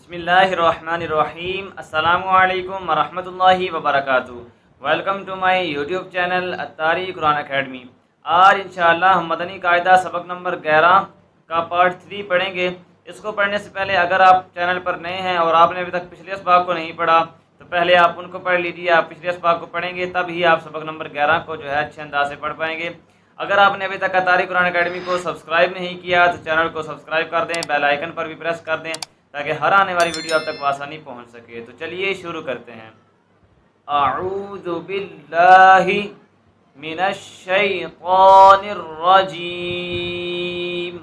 बिस्मिल्लाहिर्रहमानिर्रहीम। अस्सलामुअलैकुम वरहमतुल्लाहि वबरकातुहू। Welcome to my YouTube channel Attari Quran academy. आज इंशाअल्लाह हम मदनी कायदा सबक नंबर 11 का पार्ट 3 पढ़ेंगे। इसको पढ़ने से पहले अगर आप चैनल पर नए हैं और आपने अभी तक पिछले असबाक को नहीं पढ़ा तो पहले आप उनको पढ़ लीजिए। आप पिछले असबाक को पढ़ेंगे तब ही आप सबक नंबर 11 को जो है अच्छे अंदाज से पढ़ पाएंगे। अगर आपने अभी तक अत्तारी कुरान अकेडमी को सब्सक्राइब नहीं किया तो चैनल को सब्सक्राइब कर दें, बेल आइकन पर भी प्रेस कर दें ताकि हर आने वाली वीडियो आप तक आसानी पहुंच सके। तो चलिए शुरू करते हैं। अऊज़ु बिल्लाहि मिनश शैतानिर रजीम।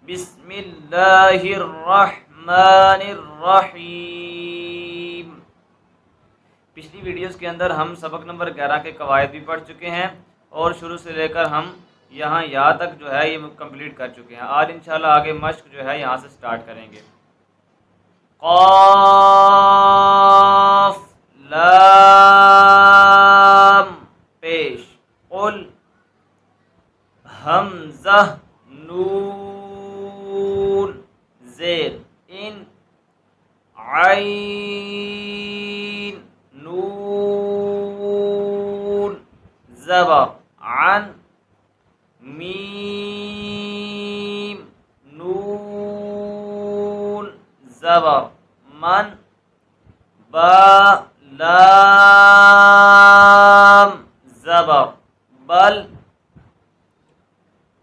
बिस्मिल्लाहिर रहमानिर रहीम। पिछली वीडियोस के अंदर हम सबक नंबर 11 के कवायद भी पढ़ चुके हैं और शुरू से लेकर हम यहाँ या तक जो है ये कंप्लीट कर चुके हैं। आज इंशाल्लाह आगे मश्क जो है यहाँ से स्टार्ट करेंगे। क़ाफ़ लाम पेश, क़ुल हमज़ा नून ज़ेर, इन आइन नून ज़बर, अन मीम नून ज़बर, मन बा लाम ज़बर, बल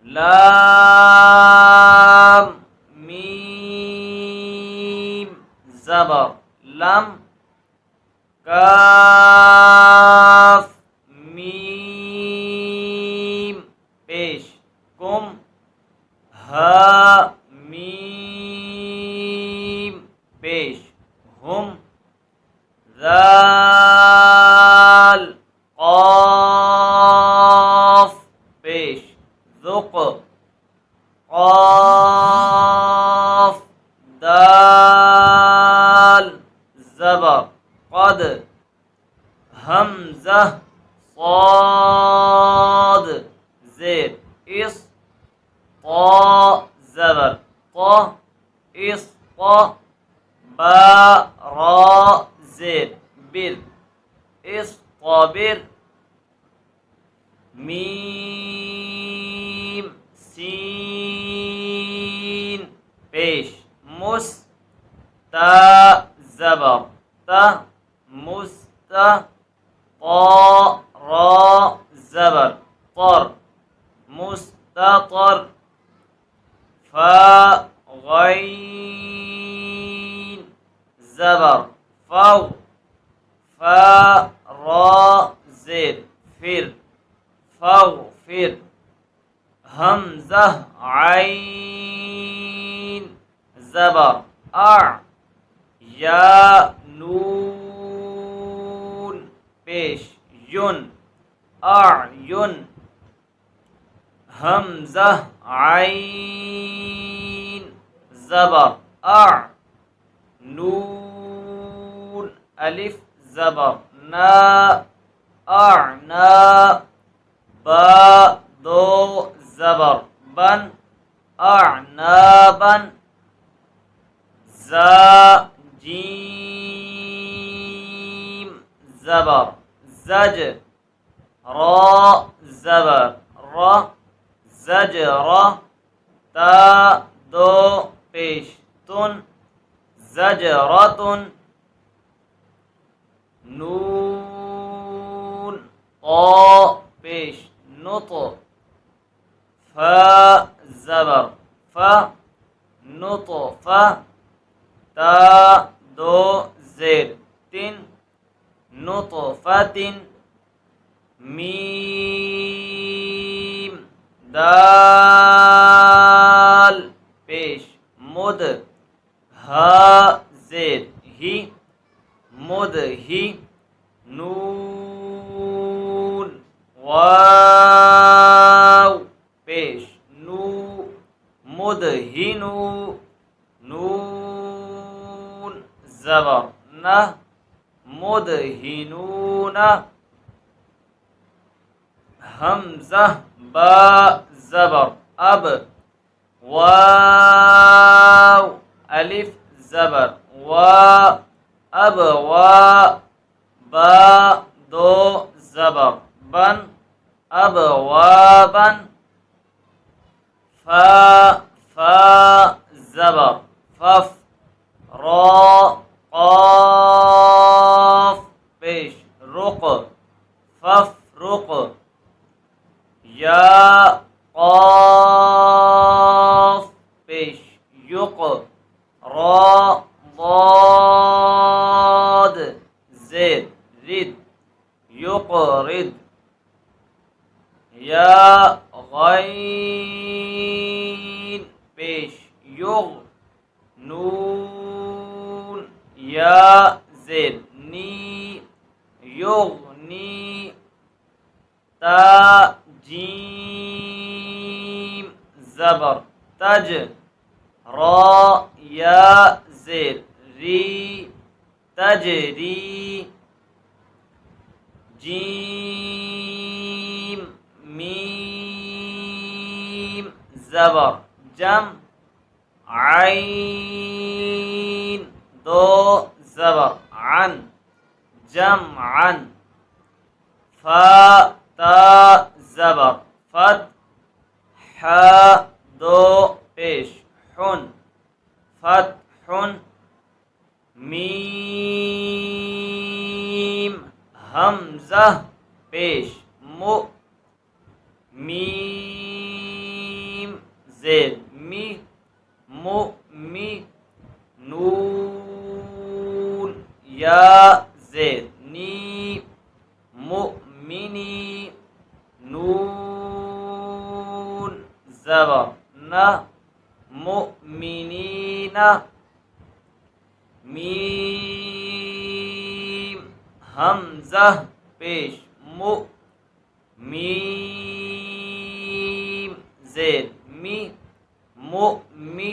लाम मीम ज़बर, लम काफ मीम पेश, कुम हा मीम पेश, हुम ज़ाल क़ाफ़ पेश, ज़ुक़ क़ाफ़ दाल ज़बर, क़द हमज़ा क़ाद ज़ेर, इस क़ा ज़बर, क़ा इस क़ा बा रा ज़ेर, बिर इस क़ाबिर, मीम सीन पेश, मुस ता ज़बर, ता मुस्ता, क़ा रा ज़बर, तर मुस्ततर, फा गैन ज़बर, फ़ौ फा रा ज़ेर, फिर फ़ग़फ़िर, हमज़ा आइन ज़बर, अ या नून पेश, युन अयुन, हमज़ा आइन ज़बर, अ नून अलिफ ज़बर, ना अना, बा दो ज़बर, बन अनाबन, ज़ा जीम ज़बर, ज़ज रा ज़बर, रा ज़जरा, ता दो पेश, तुन ज़जरतुन, नून क़ा पेश, नुत, फा ज़बर, फा नुतफ़ा, ता दो ज़ेर, तिन नुतफ़तिन, मीम दाल पेश, मुद हा ज़ेर, ही मुद ही, नून वाव पेश, नू मुदहिनु, नून ज़बर, न मुदहिनून, हमज़ा बा ज़बर, अब वाव अलिफ ज़बर वा, अब वा, बा दो ज़बर बन, अब वाबन, फा, फा ज़बर फफ, रा, क़ाफ पेश रुक, फफ रुक, या, क़ाफ पेश युक, रा, ज़ाद ज़ेद रिद, युक़रिद, या, गैन पेश युग, नून, या ज़ेद नी, युगनी, ता जीम ज़बर तज, रा या ज़ेद री, तजरी, जीम मीम ज़बर जम, आइन दो ज़बर अन, जमअन, फा ता ज़बर फत, हा दो पेश हुन, फतहुन, मीम हमज़ा पेश मु, मीम ज़ेद मी, मु मी, नून या ज़ेद नी, मुमिनी, नून ज़बर न, मुमिनीना, मीम हमज़ा पेश मु, मीम ज़ेद मी, मुमी,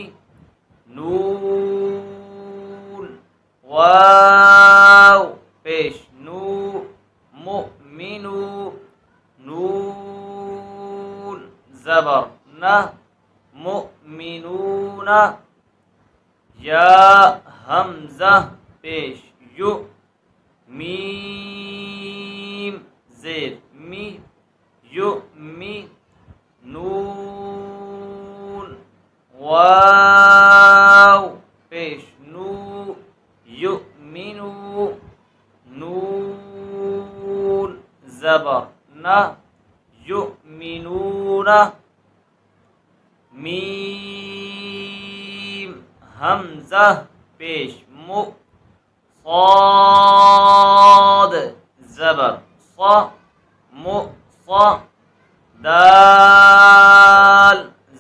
नून वाव पेश नू, मुमिनु, नून ज़बर न, मुमिनूना, या हमज़ा पेश यु, मीम ज़ेद मी, युमी, नून वाव पेश नू, युमिनु, नून ज़बर न, युमिनूना, मीम हमज़ा पेश मु, साद ज़बर सा, मु सा, दाल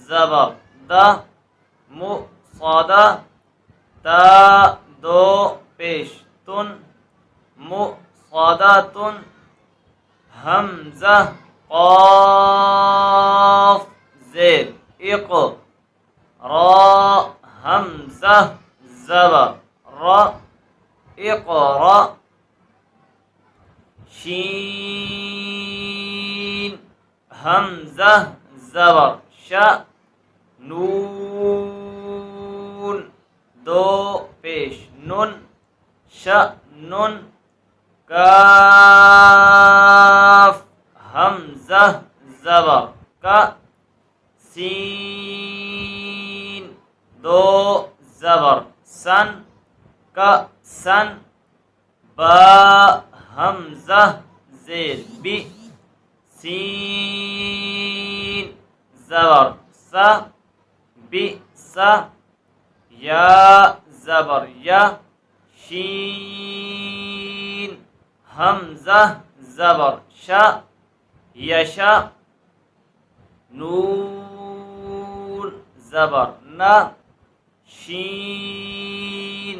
ज़बर दा, मु सादा, ता दो पेश तुन, मु सादा तुन, हमज़ा क़ाफ ज़ेद इक़, रा हमज़ा ज़बर रा, इक़रा, शीन हमज़ा ज़बर शा, नून दो पेश नुन, शअनुन, काफ हमज़ा ज़बर का, सीन दो ज़बर सन, का सन, बा हमज़ा ज़ेद बी, सीन ज़बर सा, बी सा, या ज़बर या, शीन हमज़ा ज़बर शा, यशा, नून ज़बर ना, शीन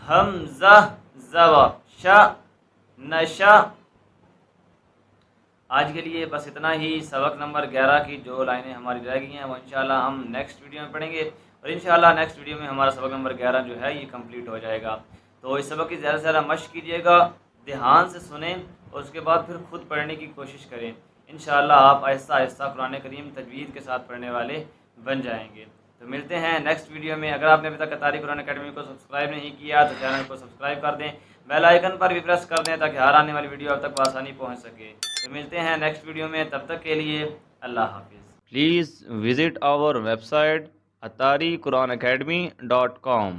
हमज़ा ज़बर शा, नशा। आज के लिए बस इतना ही। सबक नंबर 11 की जो लाइनें हमारी रह गई हैं वो इंशाल्लाह हम नेक्स्ट वीडियो में पढ़ेंगे, और इंशाल्लाह नेक्स्ट वीडियो में हमारा सबक नंबर 11 जो है ये कंप्लीट हो जाएगा। तो इस सबक की ज़्यादा से ज़्यादा मशक़ कीजिएगा, ध्यान से सुने और उसके बाद फिर खुद पढ़ने की कोशिश करें। इंशाल्लाह आप आहिस्ता आहिस्ता कुरान करीम तजवीज़ के साथ पढ़ने वाले बन जाएंगे। तो मिलते हैं नेक्स्ट वीडियो में। अगर आपने अभी तक अतारी कुरान अकेडमी को सब्सक्राइब नहीं किया तो चैनल को सब्सक्राइब कर दें, बेल आइकन पर भी प्रेस कर दें ताकि हर आने वाली वीडियो आप तक आसानी पहुँच सके। तो मिलते हैं नेक्स्ट वीडियो में, तब तक के लिए अल्लाह हाफिज़। Please visit our website atariquranacademy.com।